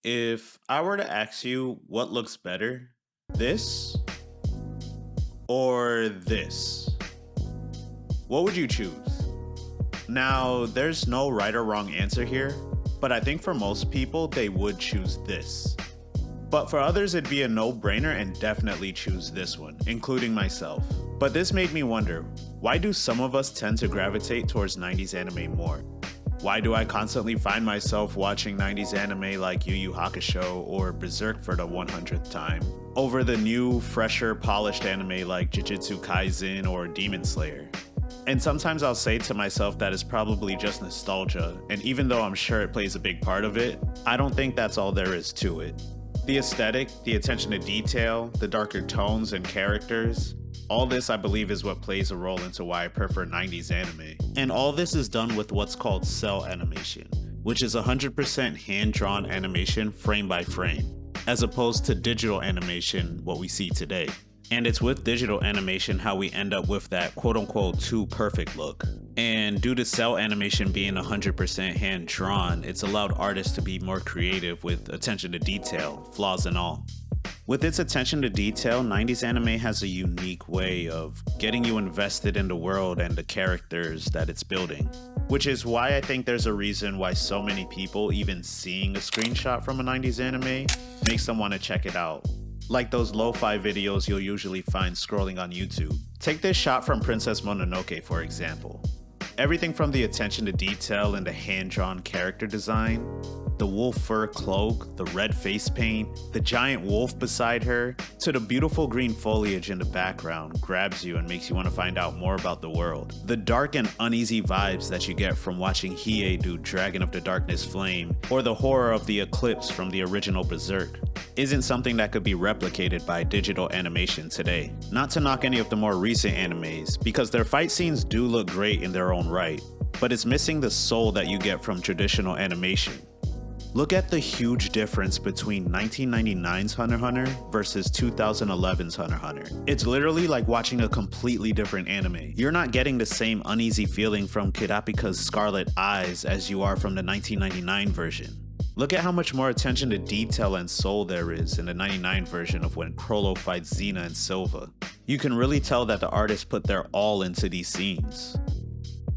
If I were to ask you what looks better, this or this, what would you choose? Now, there's no right or wrong answer here, but I think for most people, they would choose this. But for others, it'd be a no-brainer and definitely choose this one, including myself. But this made me wonder, why do some of us tend to gravitate towards 90s anime more? Why do I constantly find myself watching 90s anime like Yu Yu Hakusho or Berserk for the 100th time, over the new, fresher, polished anime like Jujutsu Kaisen or Demon Slayer? And sometimes I'll say to myself that it's probably just nostalgia, and even though I'm sure it plays a big part of it, I don't think that's all there is to it. The aesthetic, the attention to detail, the darker tones and characters, all this I believe is what plays a role into why I prefer 90s anime. And all this is done with what's called cell animation, which is 100% hand-drawn animation frame by frame, as opposed to digital animation, what we see today. And it's with digital animation how we end up with that quote-unquote too perfect look. And due to cell animation being 100% hand-drawn, it's allowed artists to be more creative with attention to detail, flaws and all. With its attention to detail, 90s anime has a unique way of getting you invested in the world and the characters that it's building. Which is why I think there's a reason why so many people, even seeing a screenshot from a 90s anime, makes them want to check it out. Like those lo-fi videos you'll usually find scrolling on YouTube. Take this shot from Princess Mononoke for example. Everything from the attention to detail and the hand-drawn character design, the wolf fur cloak, the red face paint, the giant wolf beside her, to the beautiful green foliage in the background grabs you and makes you want to find out more about the world. The dark and uneasy vibes that you get from watching Hiei do Dragon of the Darkness Flame, or the horror of the eclipse from the original Berserk, isn't something that could be replicated by digital animation today. Not to knock any of the more recent animes, because their fight scenes do look great in their own right, but it's missing the soul that you get from traditional animation. Look at the huge difference between 1999's Hunter x Hunter versus 2011's Hunter x Hunter. It's literally like watching a completely different anime. You're not getting the same uneasy feeling from Kirapika's scarlet eyes as you are from the 1999 version. Look at how much more attention to detail and soul there is in the 99 version of when Chrollo fights Xena and Silva. You can really tell that the artists put their all into these scenes.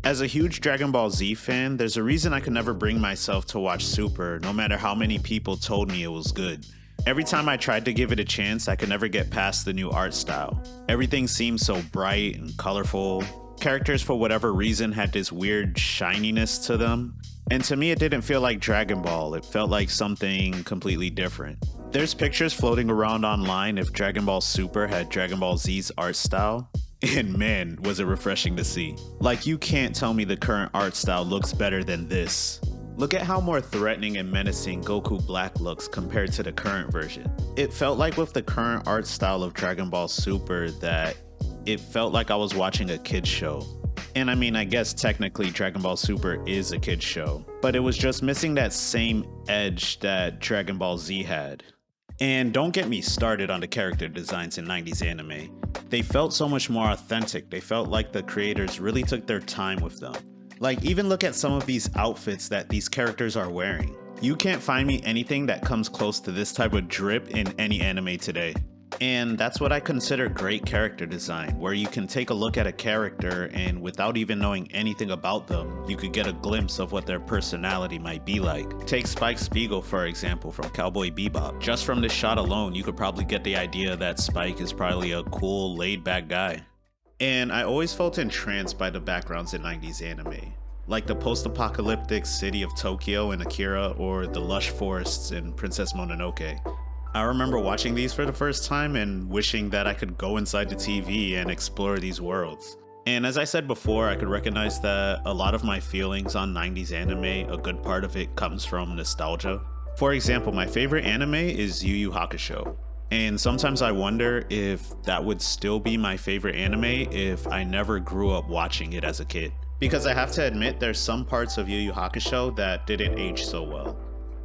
As a huge Dragon Ball Z fan, there's a reason I could never bring myself to watch Super, no matter how many people told me it was good. Every time I tried to give it a chance, I could never get past the new art style. Everything seemed so bright and colorful. Characters, for whatever reason, had this weird shininess to them. And to me, it didn't feel like Dragon Ball, it felt like something completely different. There's pictures floating around online if Dragon Ball Super had Dragon Ball Z's art style. And man, was it refreshing to see. Like, you can't tell me the current art style looks better than this. Look at how more threatening and menacing Goku Black looks compared to the current version. It felt like with the current art style of Dragon Ball Super that it felt like I was watching a kid's show. And I mean, I guess technically Dragon Ball Super is a kid's show, but it was just missing that same edge that Dragon Ball Z had. And don't get me started on the character designs in 90s anime. They felt so much more authentic. They felt like the creators really took their time with them. Like, even look at some of these outfits that these characters are wearing. You can't find me anything that comes close to this type of drip in any anime today. And that's what I consider great character design, where you can take a look at a character and without even knowing anything about them, you could get a glimpse of what their personality might be like. Take Spike Spiegel for example from Cowboy Bebop. Just from this shot alone, you could probably get the idea that Spike is probably a cool, laid-back guy. And I always felt entranced by the backgrounds in 90s anime, like the post-apocalyptic city of Tokyo in Akira or the lush forests in Princess Mononoke. I remember watching these for the first time and wishing that I could go inside the TV and explore these worlds. And as I said before, I could recognize that a lot of my feelings on 90s anime, a good part of it comes from nostalgia. For example, my favorite anime is Yu Yu Hakusho. And sometimes I wonder if that would still be my favorite anime if I never grew up watching it as a kid. Because I have to admit, there's some parts of Yu Yu Hakusho that didn't age so well.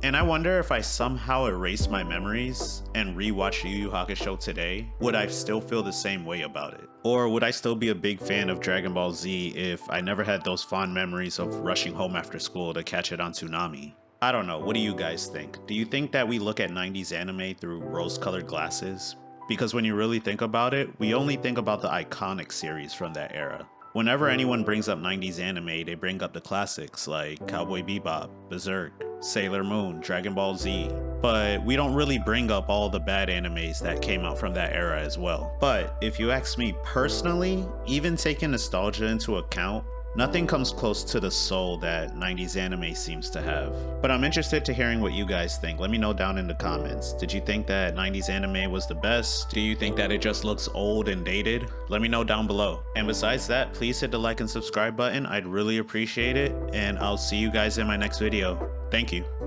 And I wonder if I somehow erase my memories and rewatch Yu Yu Hakusho today, would I still feel the same way about it? Or would I still be a big fan of Dragon Ball Z if I never had those fond memories of rushing home after school to catch it on Toonami? I don't know, what do you guys think? Do you think that we look at 90s anime through rose-colored glasses? Because when you really think about it, we only think about the iconic series from that era. Whenever anyone brings up 90s anime, they bring up the classics like Cowboy Bebop, Berserk, Sailor Moon, Dragon Ball Z. But we don't really bring up all the bad animes that came out from that era as well. But if you ask me personally, even taking nostalgia into account, nothing comes close to the soul that 90s anime seems to have. But I'm interested to hearing what you guys think. Let me know down in the comments. Did you think that 90s anime was the best? Do you think that it just looks old and dated? Let me know down below. And besides that, please hit the like and subscribe button. I'd really appreciate it. And I'll see you guys in my next video. Thank you.